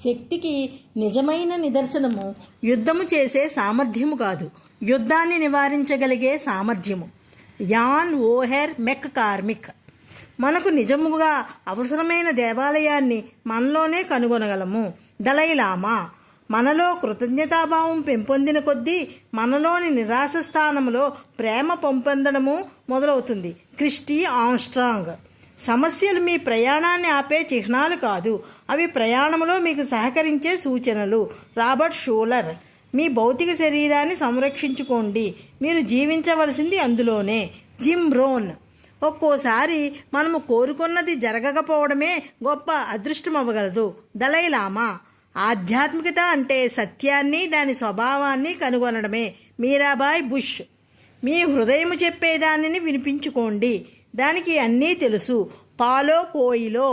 శక్తికి నిజమైన నిదర్శనము యుద్ధము చేసే సామర్థ్యము కాదు, యుద్ధాన్ని నివారించగలిగే సామర్థ్యము. Anne O'Hare McCormick. మనకు నిజముగా అవసరమైన దేవాలయాన్ని మనలోనే కనుగొనగలము. దలైలామా. మనలో కృతజ్ఞతాభావం పెంపొందిన కొద్దీ మనలోని నిరాశ స్థానంలో ప్రేమ పెంపొందడము మొదలవుతుంది. Christie Armstrong. సమస్యలు మీ ప్రయాణాన్ని ఆపే చిహ్నాలు కాదు, అవి ప్రయాణంలో మీకు సహకరించే సూచనలు. Robert Schuyler. మీ భౌతిక శరీరాన్ని సంరక్షించుకోండి, మీరు జీవించవలసింది అందులోనే. జిమ్ రోన్. ఒక్కోసారి మనము కోరుకున్నది జరగకపోవడమే గొప్ప అదృష్టమవ్వగలదు. దలైలామా. ఆధ్యాత్మికత అంటే సత్యాన్ని, దాని స్వభావాన్ని కనుగొనడమే. మీరాబాయ్ బుష్. మీ హృదయము చెప్పేదానిని వినిపించుకోండి, దానికి అన్నీ తెలుసు. పాలో కోయిలో.